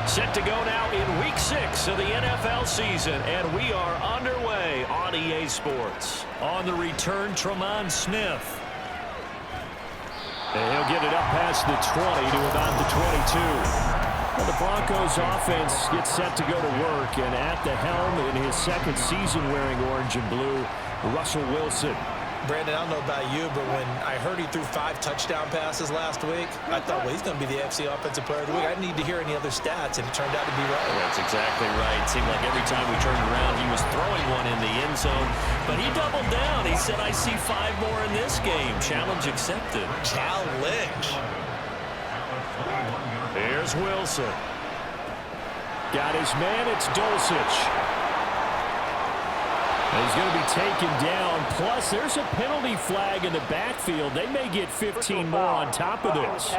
Set to go now in Week 6 of the NFL season, and we are underway on EA Sports. On the return, Tremont Smith. And he'll get it up past the 20 to about the 22. Well, the Broncos offense gets set to go to work, and at the helm in his second season wearing orange and blue, Russell Wilson. Brandon, I don't know about you, but when I heard he threw 5 touchdown passes last week, I thought, well, he's going to be the AFC Offensive Player of the Week. I didn't need to hear any other stats, and it turned out to be right. That's exactly right. It seemed like every time we turned around, he was throwing one in the end zone. But he doubled down. He said, I see 5 more in this game. Challenge accepted. Challenge. Here's Wilson. Got his man. It's Dulcich. He's going to be taken down. Plus, there's a penalty flag in the backfield. They may get 15 more on top of this.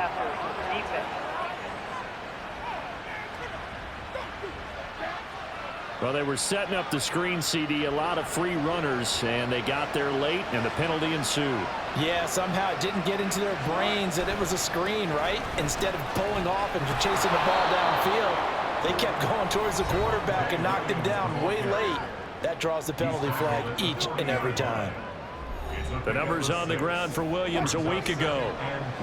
Well, they were setting up the screen, CD. A lot of free runners, and they got there late, and the penalty ensued. Yeah, somehow it didn't get into their brains that it was a screen, right? Instead of pulling off and chasing the ball downfield, they kept going towards the quarterback and knocked him down way late. That draws the penalty flag each and every time. The numbers on the ground for Williams a week ago.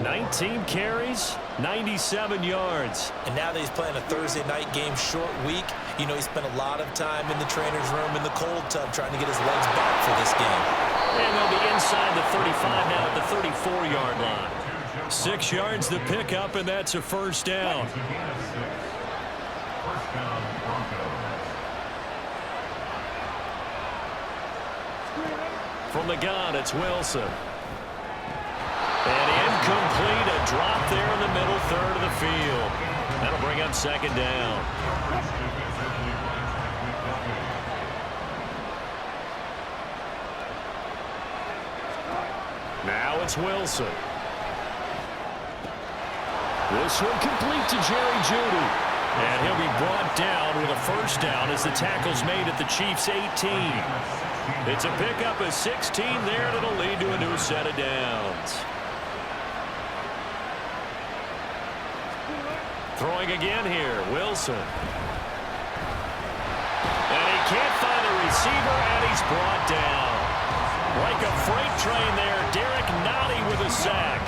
19 carries, 97 yards. And now that he's playing a Thursday night game, short week, you know he spent a lot of time in the trainer's room in the cold tub trying to get his legs back for this game. And they'll be inside the 35 now at the 34-yard line. 6 yards to pick up, and that's a first down. From the gun, it's Wilson. And incomplete, a drop there in the middle third of the field. That'll bring up second down. Now it's Wilson. This one complete to Jerry Jeudy. And he'll be brought down with a first down as the tackle's made at the Chiefs' 18. It's a pickup of 16 there that'll lead to a new set of downs. Throwing again here, Wilson. And he can't find the receiver, and he's brought down. Like a freight train there, Derek Nottie with a sack.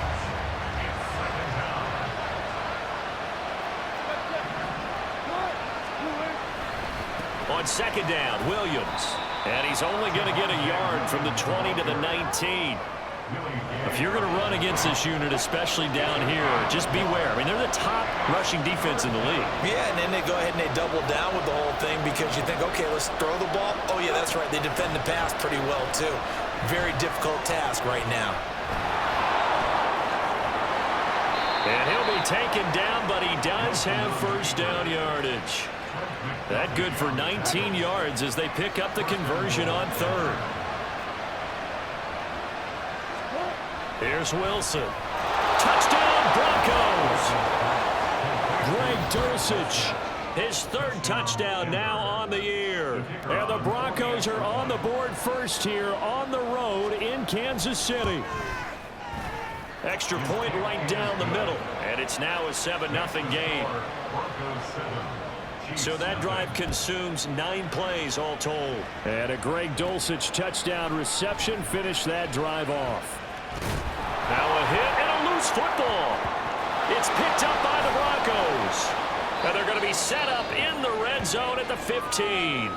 On second down, Williams. And he's only going to get a yard from the 20 to the 19. If you're going to run against this unit, especially down here, just beware. I mean, they're the top rushing defense in the league. Yeah, and then they go ahead and they double down with the whole thing because you think, okay, let's throw the ball. Oh, yeah, that's right. They defend the pass pretty well, too. Very difficult task right now. And he'll be taken down, but he does have first down yardage. That good for 19 yards as they pick up the conversion on third. Here's Wilson. Touchdown, Broncos! Greg Dulcich, his third touchdown now on the year. And the Broncos are on the board first here on the road in Kansas City. Extra point right down the middle, and it's now a 7-0 game. So that drive consumes 9 plays all told. And a Greg Dulcich touchdown reception finished that drive off. Now a hit and a loose football. It's picked up by the Broncos. And they're going to be set up in the red zone at the 15.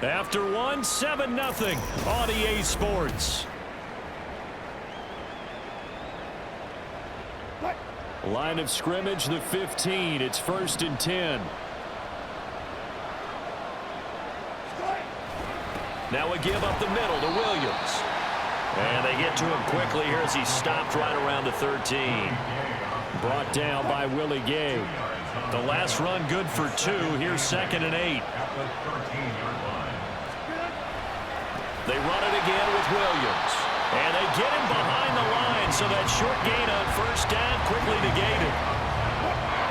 After 7-0 on EA Sports. Line of scrimmage, the 15. It's 1st and 10. Now a give up the middle to Williams. And they get to him quickly here as he stopped right around the 13. Brought down by Willie Gay. The last run good for 2. Here's 2nd and 8. They run it again with Williams. And they get him behind the line, so that short gain on first down quickly negated.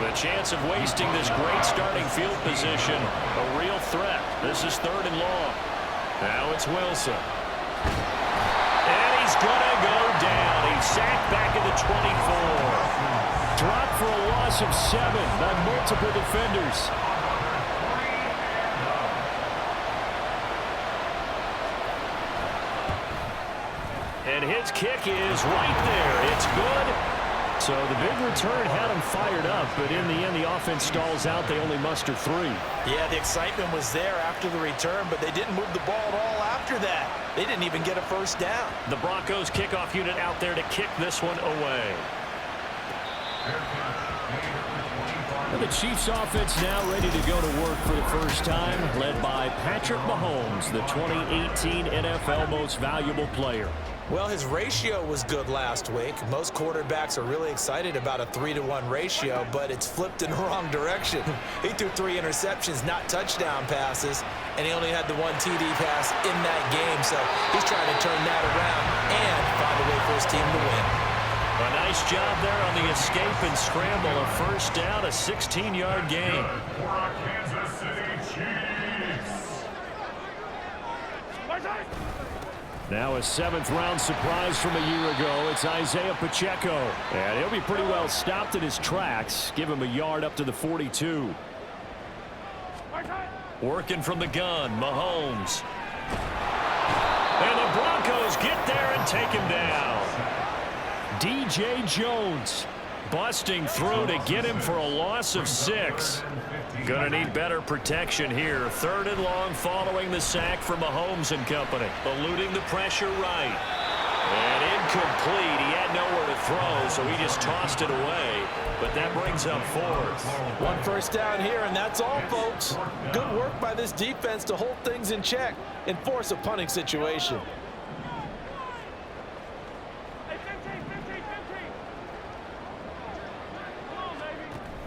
The chance of wasting this great starting field position, a real threat. This is 3rd and long. Now it's Wilson. And he's going to go down. He's sacked back at the 24. Dropped for a loss of 7 by multiple defenders. And his kick is right there. It's good. So the big return had him fired up, but in the end, the offense stalls out. They only muster 3. Yeah, the excitement was there after the return, but they didn't move the ball at all after that. They didn't even get a first down. The Broncos kickoff unit out there to kick this one away. And the Chiefs offense now ready to go to work for the first time, led by Patrick Mahomes, the 2018 NFL Most Valuable Player. Well, his ratio was good last week. Most quarterbacks are really excited about a 3-to-1 ratio, but it's flipped in the wrong direction. He threw 3 interceptions, not touchdown passes, and he only had the 1 TD pass in that game, so he's trying to turn that around and find a way for his team to win. A nice job there on the escape and scramble. A first down, a 16-yard gain. Now a 7th-round surprise from a year ago. It's Isaiah Pacheco. And he'll be pretty well stopped in his tracks. Give him a yard up to the 42. Working from the gun, Mahomes. And the Broncos get there and take him down. DJ Jones busting through to get him for a loss of 6. Gonna need better protection here. 3rd and long following the sack for Mahomes and company. Eluding the pressure right. And incomplete. He had nowhere to throw, so he just tossed it away. But that brings up 4th. 1 first down here, and that's all, folks. Good work by this defense to hold things in check and force a punting situation.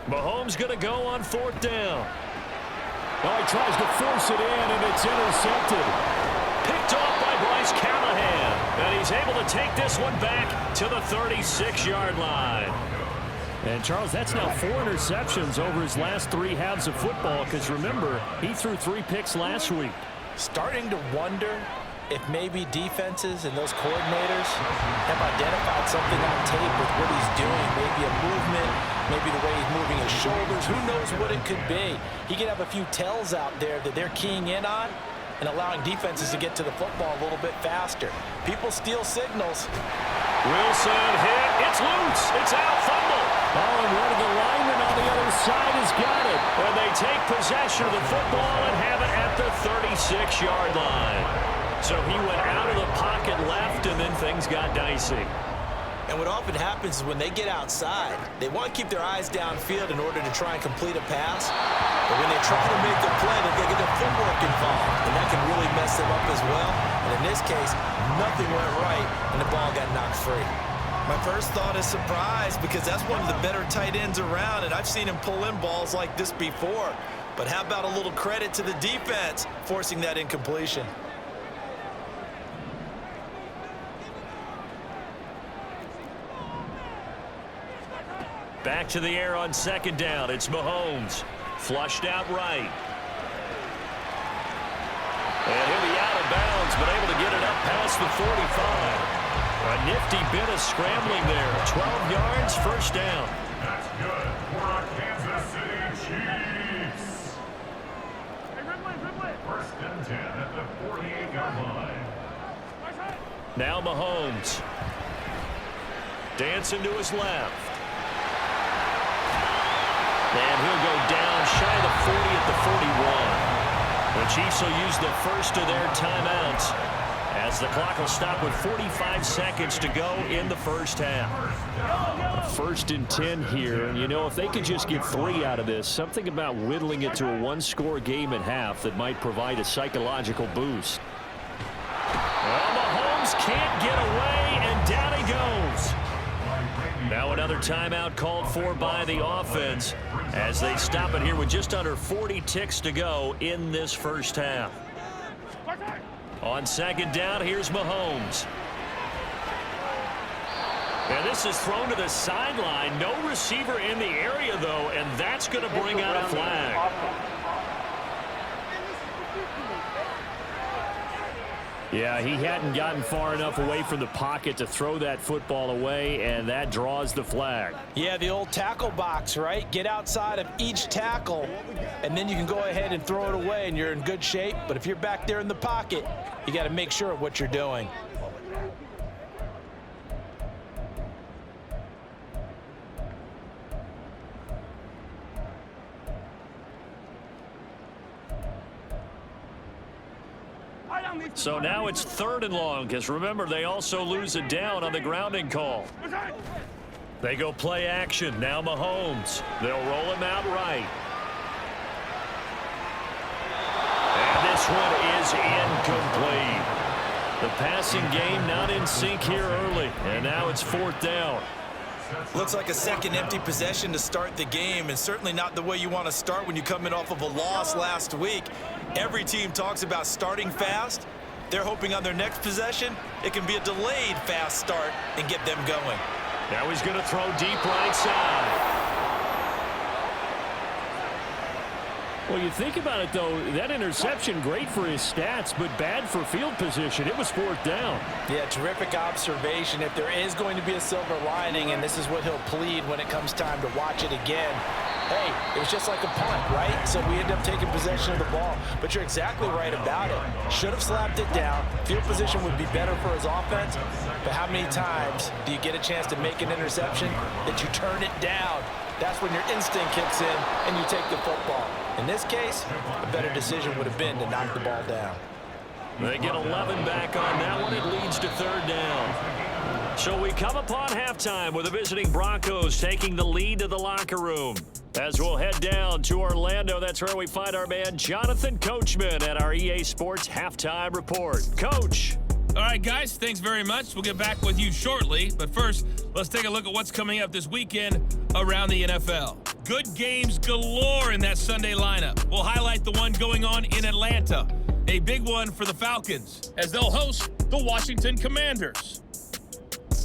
Mahomes going to go on 4th down. Oh, he tries to force it in, and it's intercepted. Picked off by Bryce Callahan. And he's able to take this one back to the 36-yard line. And, Charles, that's now 4 interceptions over his last 3 halves of football, because, remember, he threw 3 picks last week. Starting to wonder if maybe defenses and those coordinators have identified something on tape with what he's doing. Maybe a movement, maybe the way he's moving his shoulders. Who knows what it could be? He could have a few tells out there that they're keying in on and allowing defenses to get to the football a little bit faster. People steal signals. Wilson hit. It's loose. It's out. Fumble. Oh, and one of the linemen on the other side has got it. And they take possession of the football and have it at the 36-yard line. So he went out of the pocket left, and then things got dicey. And what often happens is when they get outside, they want to keep their eyes downfield in order to try and complete a pass. But when they try to make a play, they get their footwork involved, and that can really mess them up as well. And in this case, nothing went right, and the ball got knocked free. My first thought is surprise, because that's one of the better tight ends around, and I've seen him pull in balls like this before. But how about a little credit to the defense forcing that incompletion? Back to the air on 2nd down. It's Mahomes. Flushed out right. And he'll be out of bounds, but able to get it up past the 45. A nifty bit of scrambling there. 12 yards, first down. That's good for our Kansas City Chiefs. First and 10 at the 48-yard line. Now Mahomes. Dancing to his left. And he'll go down shy of the 40 at the 41. The Chiefs will use the first of their timeouts as the clock will stop with 45 seconds to go in the first half. 1st and 10 here. And, you know, if they could just get 3 out of this, something about whittling it to a 1-score game at half that might provide a psychological boost. Well, Mahomes can't get away, and down he goes. Now another timeout called for by the offense as they stop it here with just under 40 ticks to go in this first half. On 2nd down, here's Mahomes. And this is thrown to the sideline. No receiver in the area, though, and that's going to bring out a flag. Yeah, he hadn't gotten far enough away from the pocket to throw that football away, and that draws the flag. Yeah, the old tackle box, right? Get outside of each tackle, and then you can go ahead and throw it away, and you're in good shape. But if you're back there in the pocket, you got to make sure of what you're doing. So now it's 3rd and long, because remember, they also lose a down on the grounding call. They go play action. Now Mahomes. They'll roll him out right. And this one is incomplete. The passing game not in sync here early, and now it's 4th down. Looks like a second empty possession to start the game, and certainly not the way you want to start when you come in off of a loss last week. Every team talks about starting fast. They're hoping on their next possession, it can be a delayed fast start and get them going. Now he's going to throw deep right side. Well, you think about it, though, that interception, great for his stats, but bad for field position. It was 4th down. Yeah, terrific observation. If there is going to be a silver lining, and this is what he'll plead when it comes time to watch it again, hey, it was just like a punt, right? So we end up taking possession of the ball. But you're exactly right about it. Should have slapped it down. Field position would be better for his offense. But how many times do you get a chance to make an interception that you turn it down? That's when your instinct kicks in and you take the football. In this case, a better decision would have been to knock the ball down. They get 11 back on that one. It leads to 3rd down. So we come upon halftime with the visiting Broncos taking the lead to the locker room. As we'll head down to Orlando, that's where we find our man Jonathan Coachman at our EA Sports Halftime Report. Coach. All right, guys, thanks very much. We'll get back with you shortly. But first, let's take a look at what's coming up this weekend around the NFL. Good games galore in that Sunday lineup. We'll highlight the one going on in Atlanta. A big one for the Falcons, as they'll host the Washington Commanders.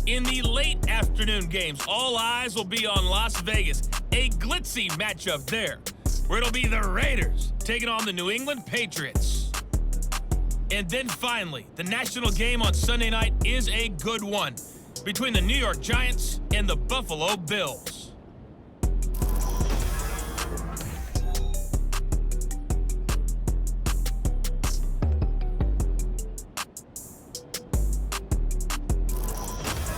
In the late afternoon games, all eyes will be on Las Vegas. A glitzy matchup there, where it'll be the Raiders taking on the New England Patriots. And then finally, the national game on Sunday night is a good one between the New York Giants and the Buffalo Bills.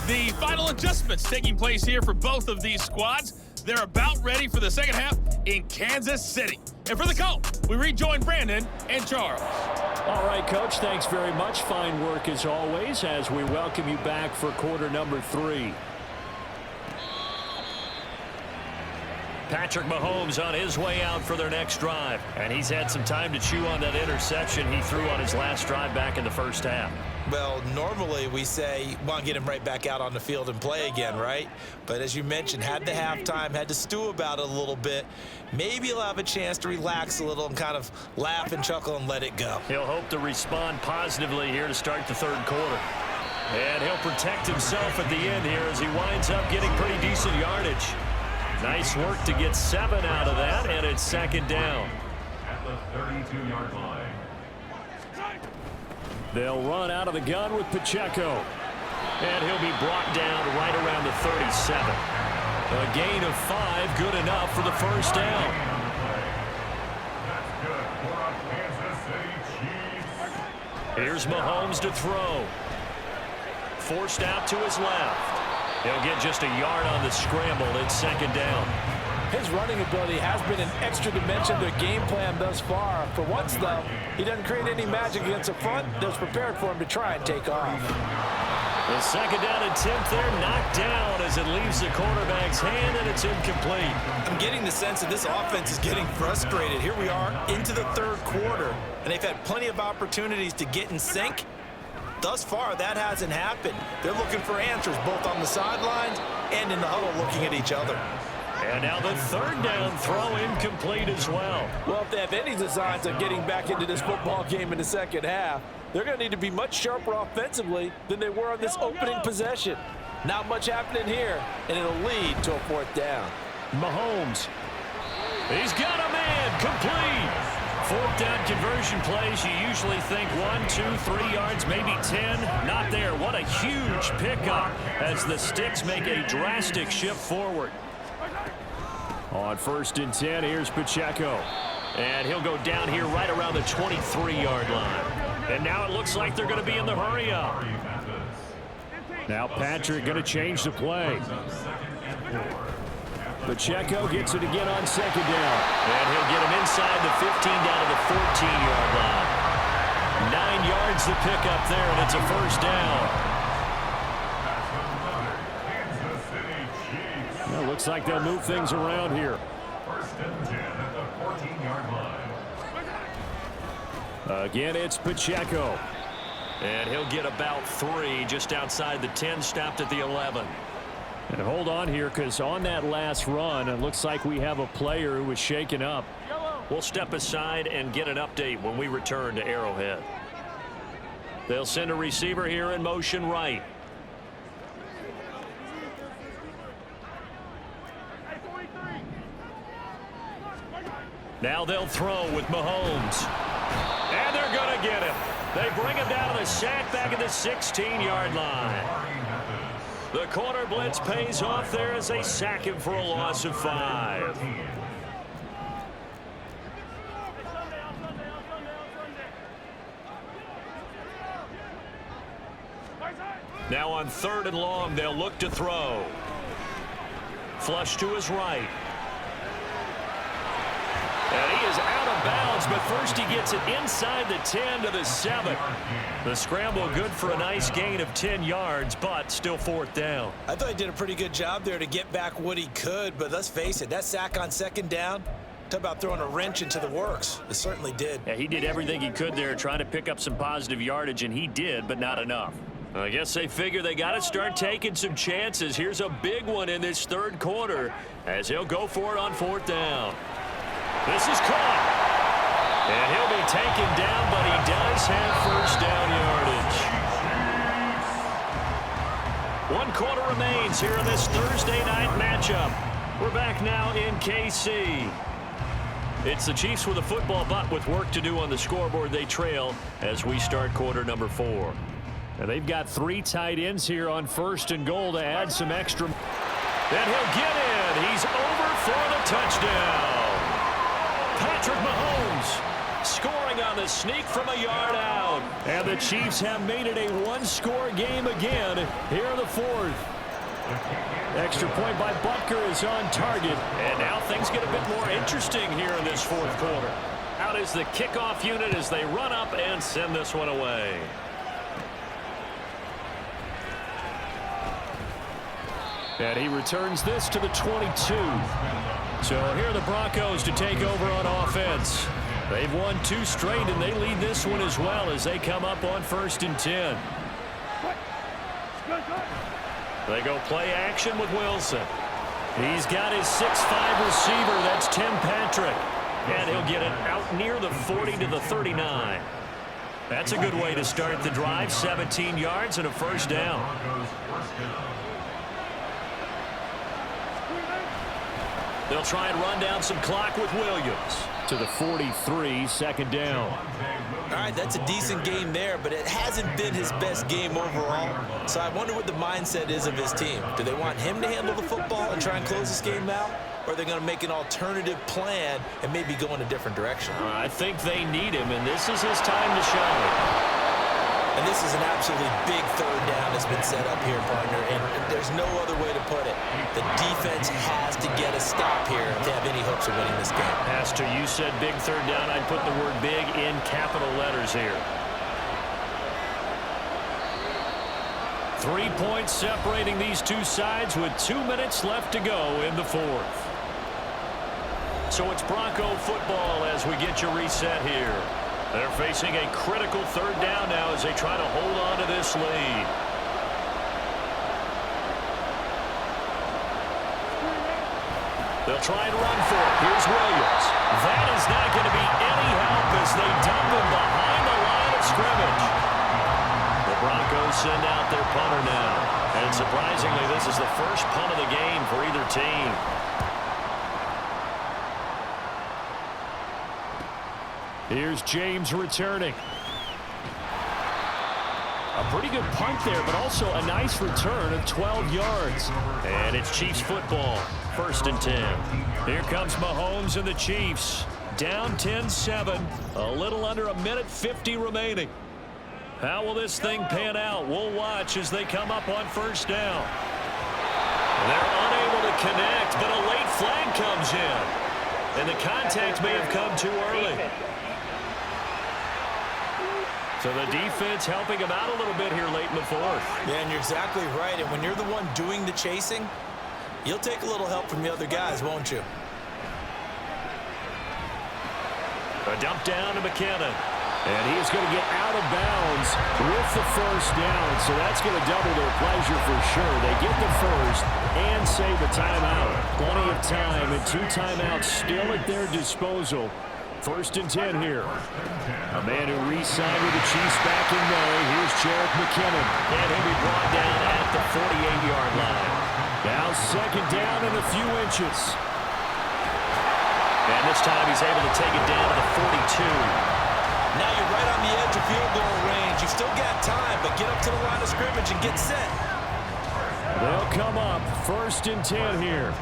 The final adjustments taking place here for both of these squads. They're about ready for the second half in Kansas City. And for the call, we rejoin Brandon and Charles. All right, Coach, thanks very much. Fine work as always as we welcome you back for quarter number 3. Patrick Mahomes on his way out for their next drive. And he's had some time to chew on that interception he threw on his last drive back in the first half. Well, normally we say, want to get him right back out on the field and play again, right? But as you mentioned, had the halftime, had to stew about it a little bit. Maybe he'll have a chance to relax a little and kind of laugh and chuckle and let it go. He'll hope to respond positively here to start the 3rd quarter. And he'll protect himself at the end here as he winds up getting pretty decent yardage. Nice work to get 7 out of that, and it's 2nd down. At the 32-yard line. They'll run out of the gun with Pacheco. And he'll be brought down right around the 37. A gain of 5, good enough for the first down. That's good for our Kansas City Chiefs. Here's Mahomes to throw. Forced out to his left. He'll get just a yard on the scramble. It's 2nd down. His running ability has been an extra dimension to the game plan thus far. For once, though, he doesn't create any magic against the front that's prepared for him to try and take off. The 2nd down attempt there knocked down as it leaves the quarterback's hand, and it's incomplete. I'm getting the sense that this offense is getting frustrated. Here we are into the 3rd quarter, and they've had plenty of opportunities to get in sync. Thus far, that hasn't happened. They're looking for answers both on the sidelines and in the huddle looking at each other. And now the 3rd down throw incomplete as well. Well, if they have any designs of getting back into this football game in the second half, they're going to need to be much sharper offensively than they were on this opening possession. Not much happening here, and it'll lead to a 4th down. Mahomes. He's got a man complete. Fourth down conversion plays, you usually think 1, 2, 3 yards, maybe 10. Not there. What a huge pickup as the Sticks make a drastic shift forward. On 1st and 10, here's Pacheco. And he'll go down here right around the 23-yard line. And now it looks like they're going to be in the hurry up. Now Patrick going to change the play. Pacheco gets it again on 2nd down. And he'll get him inside the 15 down to the 14-yard line. 9 yards the pickup there, and it's a 1st down. Well, looks like they'll move things around here. 1st and 10 at the 14-yard line. Again, it's Pacheco. And he'll get about 3 just outside the 10, stopped at the 11. And hold on here, because on that last run, it looks like we have a player who was shaken up. We'll step aside and get an update when we return to Arrowhead. They'll send a receiver here in motion right. Now they'll throw with Mahomes. And they're going to get him. They bring him down to the sack back at the 16-yard line. The corner blitz pays off there as they sack him for a loss of 5. Now on 3rd and long, they'll look to throw. Flush to his right. And he is out of bounds, but first he gets it inside the 10 to the 7. The scramble good for a nice gain of 10 yards, but still 4th down. I thought he did a pretty good job there to get back what he could, but let's face it, that sack on 2nd down, talk about throwing a wrench into the works. It certainly did. Yeah, he did everything he could there trying to pick up some positive yardage, and he did, but not enough. I guess they figure they got to start taking some chances. Here's a big one in this 3rd quarter as he'll go for it on 4th down. This is caught. And he'll be taken down, but he does have 1st down yardage. 1 quarter remains here in this Thursday night matchup. We're back now in KC. It's the Chiefs with a football, but with work to do on the scoreboard. They trail as we start quarter number 4. And they've got 3 tight ends here on 1st and goal to add some extra. And he'll get in. He's over for the touchdown. Patrick Mahomes scoring on the sneak from a yard out. And the Chiefs have made it a 1-score game again here in the 4th. Extra point by Butker is on target. And now things get a bit more interesting here in this 4th quarter. Out is the kickoff unit as they run up and send this one away. And he returns this to the 22. So here are the Broncos to take over on offense. They've won 2 straight, and they lead this one as well as they come up on 1st and 10. They go play action with Wilson. He's got his 6'5" receiver. That's Tim Patrick. And he'll get it out near the 40 to the 39. That's a good way to start the drive. 17 yards and a 1st down. They'll try and run down some clock with Williams. To the 43, 2nd down. All right, that's a decent game there, but it hasn't been his best game overall. So I wonder what the mindset is of his team. Do they want him to handle the football and try and close this game out? Or are they going to make an alternative plan and maybe go in a different direction? I think they need him, and this is his time to shine. And this is an absolutely big 3rd down that's been set up here, partner, and there's no other way to put it. The defense has to get a stop here to have any hopes of winning this game. Pastor, you said big 3rd down. I'd put the word big in capital letters here. 3 points separating these two sides with 2 minutes left to go in the 4th. So it's Bronco football as we get you reset here. They're facing a critical 3rd down now as they try to hold on to this lead. They'll try and run for it. Here's Williams. That is not going to be any help as they dump him behind the line of scrimmage. The Broncos send out their punter now. And surprisingly, this is the first punt of the game for either team. Here's James returning. A pretty good punt there, but also a nice return of 12 yards. And it's Chiefs football, 1st and 10. Here comes Mahomes and the Chiefs. Down 10-7, a little under 1:50 remaining. How will this thing pan out? We'll watch as they come up on 1st down. They're unable to connect, but a late flag comes in. And the contact may have come too early. So the defense helping him out a little bit here late in the 4th. Yeah, and you're exactly right. And when you're the one doing the chasing, you'll take a little help from the other guys, won't you? A dump down to McKinnon. And he's going to get out of bounds with the 1st down. So that's going to double their pleasure for sure. They get the 1st and save a timeout. Plenty of time and 2 timeouts still at their disposal. 1st and 10 here. A man who re-signed with the Chiefs back in May. Here's Jerick McKinnon. And he'll be brought down at the 48-yard line. Now 2nd down and a few inches. And this time he's able to take it down to the 42. Now you're right on the edge of field goal range. You've still got time, but get up to the line of scrimmage and get set. They'll come up 1st and 10 here.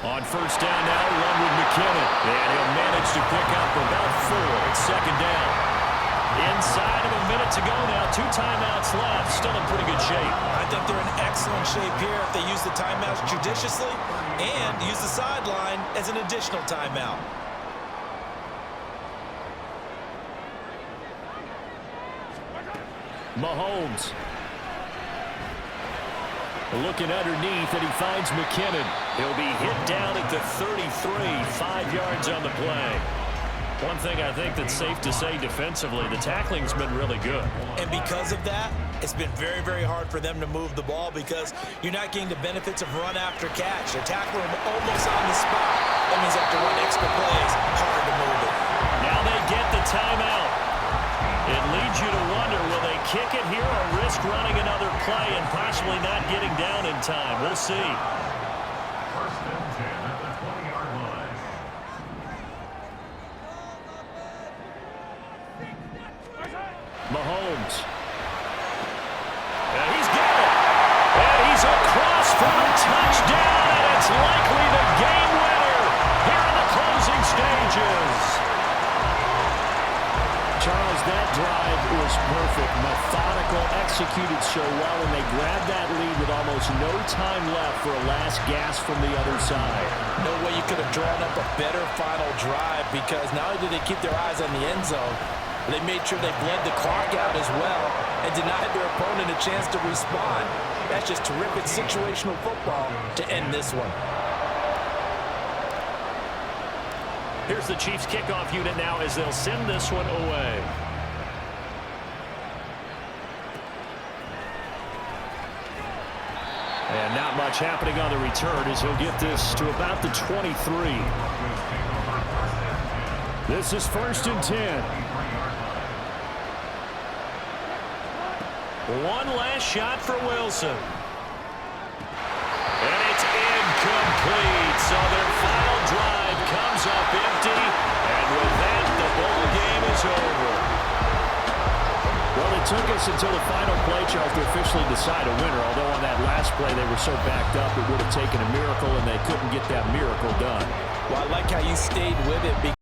On 1st down now, run with McKinnon. And he'll manage to pick up about 4 at 2nd down. Inside of a minute to go now. 2 timeouts left. Still in pretty good shape. I think they're in excellent shape here if they use the timeouts judiciously and use the sideline as an additional timeout. Mahomes. Looking underneath, and he finds McKinnon. He'll be hit down at the 33, 5 yards on the play. One thing I think that's safe to say defensively, the tackling's been really good. And because of that, it's been very, very hard for them to move the ball because you're not getting the benefits of run after catch. They're tackling them almost on the spot. That means they have to run extra plays, harder to move it. Now they get the timeout. It leads you to wonder, will they kick it here or risk running another play and possibly not getting down in time? We'll see. 1st and 10 at the 20-yard line. Mahomes. And he's got it. And he's across for a touchdown, and it's likely the game winner here in the closing stages. Charles, that drive was perfect, methodical, executed so well, and they grabbed that lead with almost no time left for a last gasp from the other side. No way you could have drawn up a better final drive because not only did they keep their eyes on the end zone, they made sure they bled the clock out as well and denied their opponent a chance to respond. That's just terrific situational football to end this one. Here's the Chiefs kickoff unit now as they'll send this one away. And not much happening on the return as he'll get this to about the 23. This is 1st and 10. One last shot for Wilson. And it's incomplete. So their final drive comes up empty. And with that, the ball game is over. Well, it took us until the final play, Charles, to officially decide a winner. Although on that last play, they were so backed up, it would have taken a miracle, and they couldn't get that miracle done. Well, I like how you stayed with it.